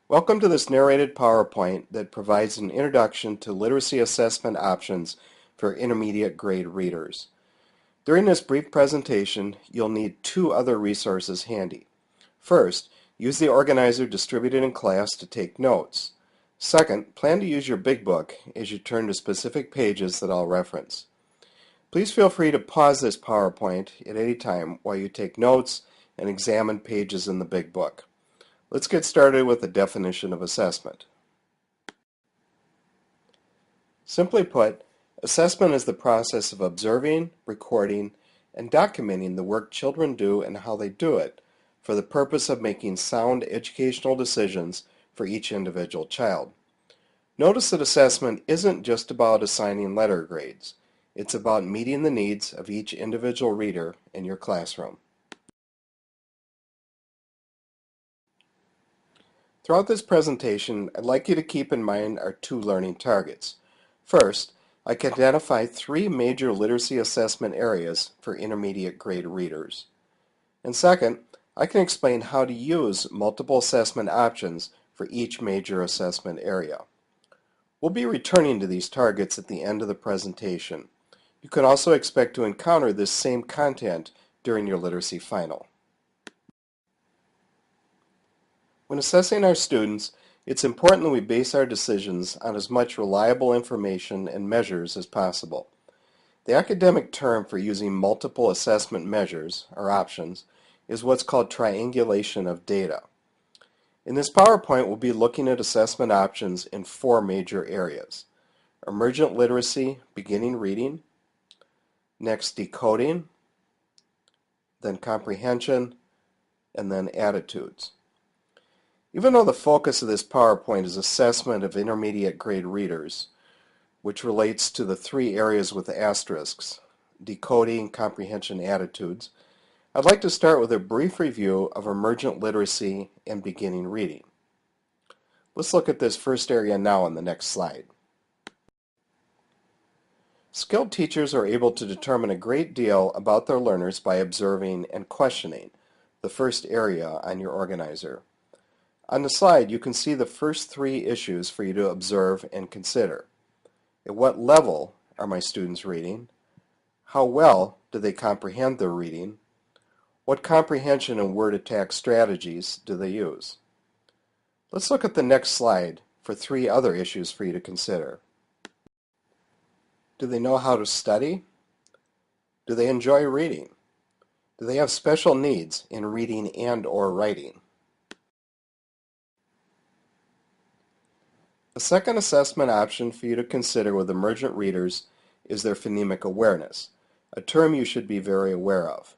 Welcome to this narrated PowerPoint that provides an introduction to literacy assessment options for intermediate grade readers. During this brief presentation, you'll need two other resources handy. First, use the organizer distributed in class to take notes. Second, plan to use your big book as you turn to specific pages that I'll reference. Please feel free to pause this PowerPoint at any time while you take notes and examine pages in the big book. Let's get started with the definition of assessment. Simply put, assessment is the process of observing, recording, and documenting the work children do and how they do it for the purpose of making sound educational decisions for each individual child. Notice that assessment isn't just about assigning letter grades. It's about meeting the needs of each individual reader in your classroom. Throughout this presentation, I'd like you to keep in mind our two learning targets. First, I can identify three major literacy assessment areas for intermediate grade readers. And second, I can explain how to use multiple assessment options for each major assessment area. We'll be returning to these targets at the end of the presentation. You can also expect to encounter this same content during your literacy final. When assessing our students, it's important that we base our decisions on as much reliable information and measures as possible. The academic term for using multiple assessment measures, or options, is what's called triangulation of data. In this PowerPoint, we'll be looking at assessment options in four major areas: emergent literacy, beginning reading, next decoding, then comprehension, and then attitudes. Even though the focus of this PowerPoint is assessment of intermediate grade readers, which relates to the three areas with asterisks, decoding, comprehension, attitudes, I'd like to start with a brief review of emergent literacy and beginning reading. Let's look at this first area now on the next slide. Skilled teachers are able to determine a great deal about their learners by observing and questioning, the first area on your organizer. On the slide, you can see the first three issues for you to observe and consider. At what level are my students reading? How well do they comprehend their reading? What comprehension and word attack strategies do they use? Let's look at the next slide for three other issues for you to consider. Do they know how to study? Do they enjoy reading? Do they have special needs in reading and/or writing? A second assessment option for you to consider with emergent readers is their phonemic awareness, a term you should be very aware of.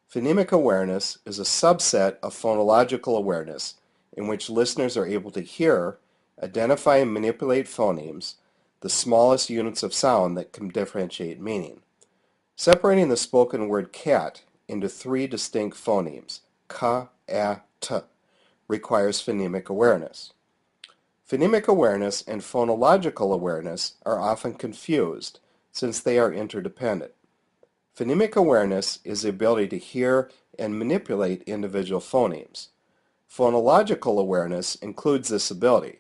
Phonemic awareness is a subset of phonological awareness in which listeners are able to hear, identify, and manipulate phonemes, the smallest units of sound that can differentiate meaning. Separating the spoken word cat into three distinct phonemes, ka, a, t, requires phonemic awareness. Phonemic awareness and phonological awareness are often confused since they are interdependent. Phonemic awareness is the ability to hear and manipulate individual phonemes. Phonological awareness includes this ability,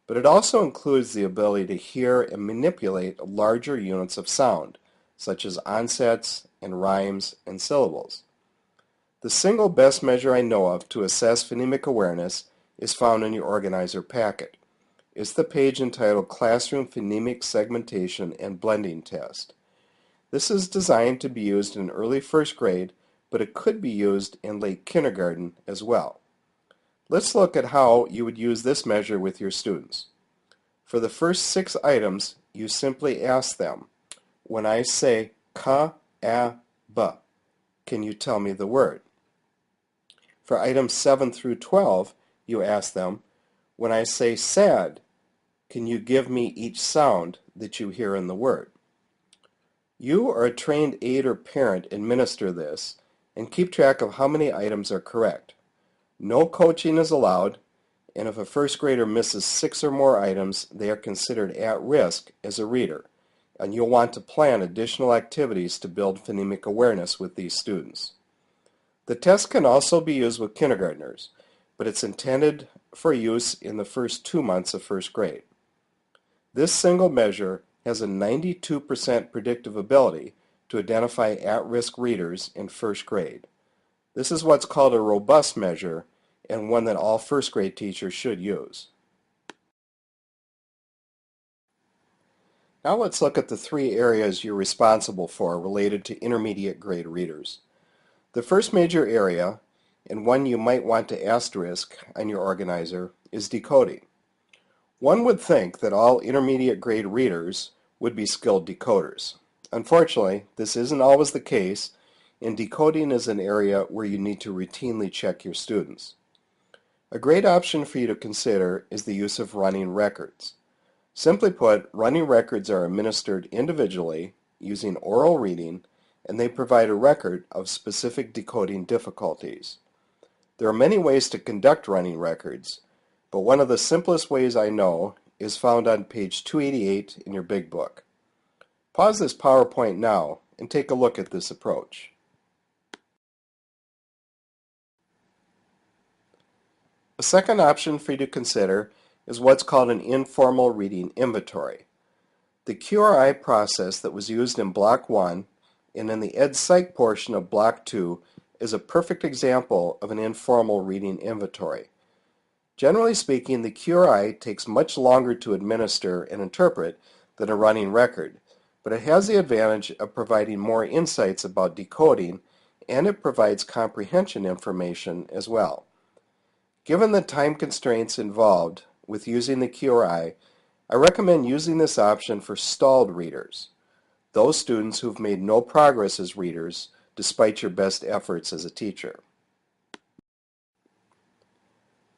but it also includes the ability to hear and manipulate larger units of sound, such as onsets and rhymes and syllables. The single best measure I know of to assess phonemic awareness is found in your organizer packet. It's the page entitled Classroom Phonemic Segmentation and Blending Test. This is designed to be used in early first grade, but it could be used in late kindergarten as well. Let's look at how you would use this measure with your students. For the first 6 items, you simply ask them, when I say ka, a, ba, can you tell me the word? For items 7 through 12, you ask them, when I say sad, can you give me each sound that you hear in the word? You or a trained aide or parent administer this and keep track of how many items are correct. No coaching is allowed, and if a first grader misses 6 or more items, they are considered at risk as a reader, and you'll want to plan additional activities to build phonemic awareness with these students. The test can also be used with kindergartners, but it's intended for use in the first 2 months of first grade. This single measure has a 92% predictive ability to identify at-risk readers in first grade. This is what's called a robust measure and one that all first grade teachers should use. Now let's look at the 3 areas you're responsible for related to intermediate grade readers. The first major area, and one you might want to asterisk on your organizer, is decoding. One would think that all intermediate grade readers would be skilled decoders. Unfortunately, this isn't always the case, and decoding is an area where you need to routinely check your students. A great option for you to consider is the use of running records. Simply put, running records are administered individually using oral reading, and they provide a record of specific decoding difficulties. There are many ways to conduct running records, but one of the simplest ways I know is found on page 288 in your big book. Pause this PowerPoint now and take a look at this approach. A second option for you to consider is what's called an informal reading inventory. The QRI process that was used in Block 1 and in the Ed Psych portion of Block 2 is a perfect example of an informal reading inventory. Generally speaking, the QRI takes much longer to administer and interpret than a running record, but it has the advantage of providing more insights about decoding, and it provides comprehension information as well. Given the time constraints involved with using the QRI, I recommend using this option for stalled readers, those students who've made no progress as readers despite your best efforts as a teacher.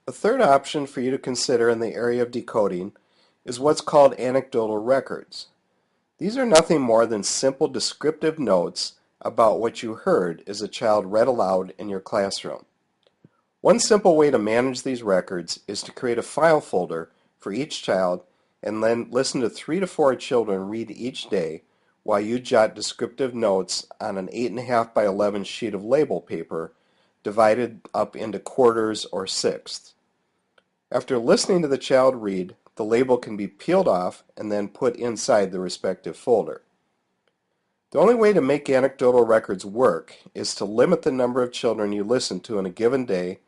A third option for you to consider in the area of decoding is what's called anecdotal records. These are nothing more than simple descriptive notes about what you heard as a child read aloud in your classroom. One simple way to manage these records is to create a file folder for each child and then listen to 3 to 4 children read each day while you jot descriptive notes on an 8.5 by 11 sheet of label paper divided up into quarters or sixths. After listening to the child read, the label can be peeled off and then put inside the respective folder. The only way to make anecdotal records work is to limit the number of children you listen to in a given day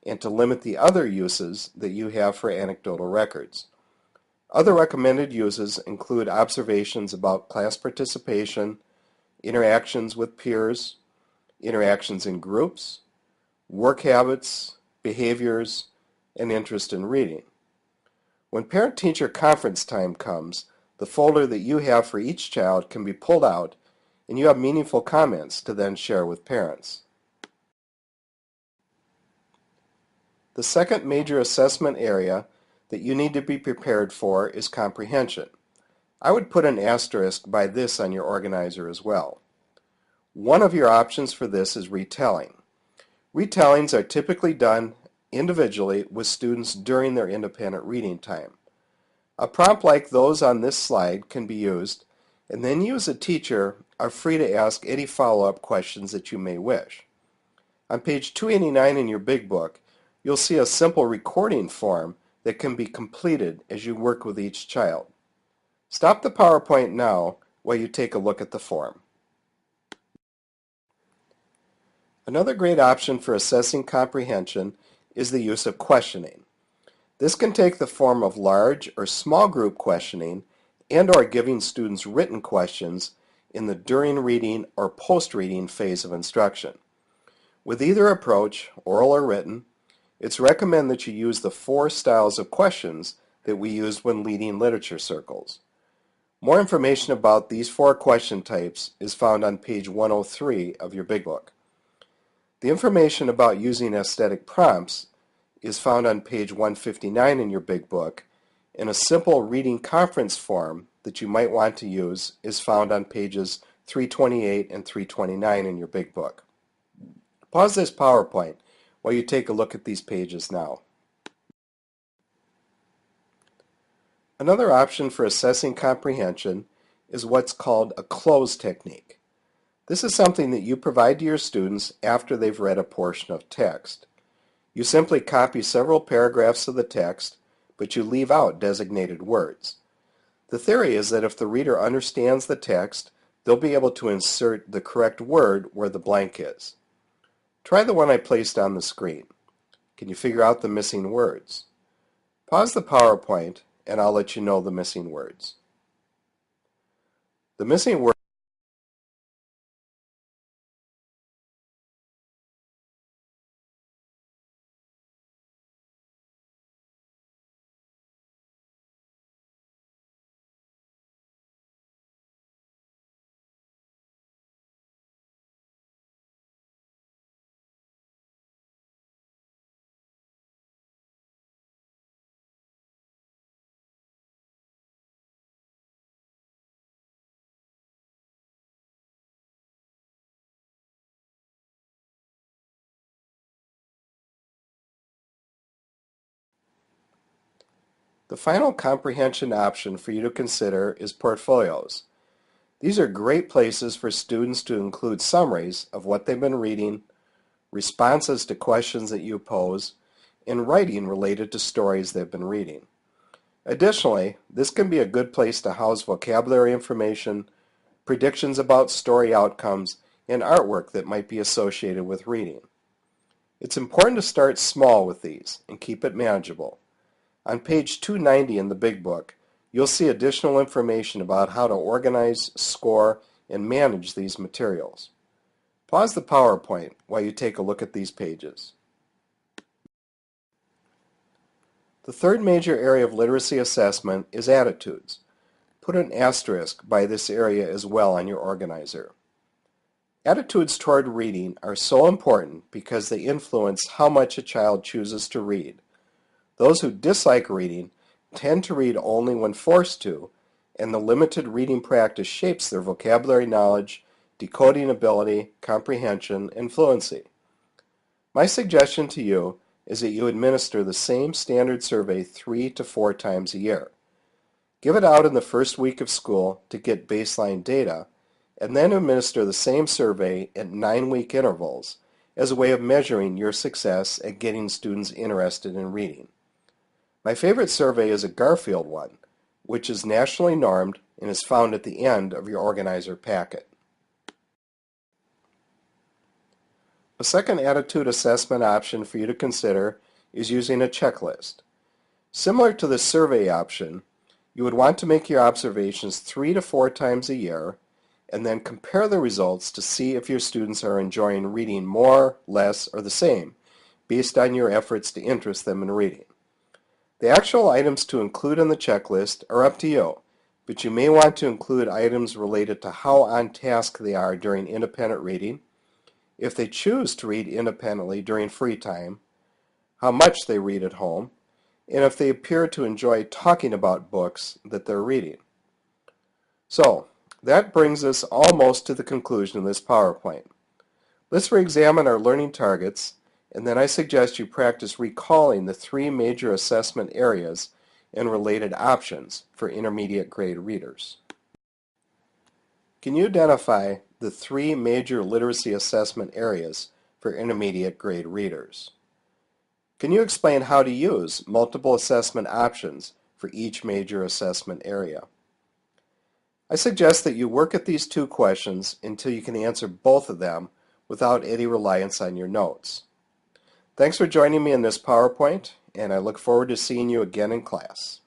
and to limit the other uses that you have for anecdotal records. Other recommended uses include observations about class participation, interactions with peers, interactions in groups, work habits, behaviors, and interest in reading. When parent-teacher conference time comes, the folder that you have for each child can be pulled out, and you have meaningful comments to then share with parents. The second major assessment area that you need to be prepared for is comprehension. I would put an asterisk by this on your organizer as well. One of your options for this is retelling. Retellings are typically done individually with students during their independent reading time. A prompt like those on this slide can be used, and then you as a teacher are free to ask any follow-up questions that you may wish. On page 289 in your big book, you'll see a simple recording form that can be completed as you work with each child. Stop the PowerPoint now while you take a look at the form. Another great option for assessing comprehension is the use of questioning. This can take the form of large or small group questioning and/or giving students written questions in the during reading or post-reading phase of instruction. With either approach, oral or written, it's recommended that you use the 4 styles of questions that we used when leading literature circles. More information about these 4 question types is found on page 103 of your big book. The information about using aesthetic prompts is found on page 159 in your big book, and a simple reading conference form that you might want to use is found on pages 328 and 329 in your big book. Pause this PowerPoint while you take a look at these pages now. Another option for assessing comprehension is what's called a close technique. This is something that you provide to your students after they've read a portion of text. You simply copy several paragraphs of the text, but you leave out designated words. The theory is that if the reader understands the text, they'll be able to insert the correct word where the blank is. Try the one I placed on the screen. Can you figure out the missing words? Pause the PowerPoint and I'll let you know the missing words. The missing word The final comprehension option for you to consider is portfolios. These are great places for students to include summaries of what they've been reading, responses to questions that you pose, and writing related to stories they've been reading. Additionally, this can be a good place to house vocabulary information, predictions about story outcomes, and artwork that might be associated with reading. It's important to start small with these and keep it manageable. On page 290 in the Big Book, you'll see additional information about how to organize, score, and manage these materials. Pause the PowerPoint while you take a look at these pages. The third major area of literacy assessment is attitudes. Put an asterisk by this area as well on your organizer. Attitudes toward reading are so important because they influence how much a child chooses to read. Those who dislike reading tend to read only when forced to, and the limited reading practice shapes their vocabulary knowledge, decoding ability, comprehension, and fluency. My suggestion to you is that you administer the same standard survey 3 to 4 times a year. Give it out in the first week of school to get baseline data, and then administer the same survey at 9-week intervals as a way of measuring your success at getting students interested in reading. My favorite survey is a Garfield one, which is nationally normed and is found at the end of your organizer packet. A second attitude assessment option for you to consider is using a checklist. Similar to the survey option, you would want to make your observations 3 to 4 times a year and then compare the results to see if your students are enjoying reading more, less, or the same based on your efforts to interest them in reading. The actual items to include in the checklist are up to you, but you may want to include items related to how on task they are during independent reading, if they choose to read independently during free time, how much they read at home, and if they appear to enjoy talking about books that they're reading. So, that brings us almost to the conclusion of this PowerPoint. Let's re-examine our learning targets, and then I suggest you practice recalling the 3 major assessment areas and related options for intermediate grade readers. Can you identify the 3 major literacy assessment areas for intermediate grade readers? Can you explain how to use multiple assessment options for each major assessment area? I suggest that you work at these 2 questions until you can answer both of them without any reliance on your notes. Thanks for joining me in this PowerPoint, and I look forward to seeing you again in class.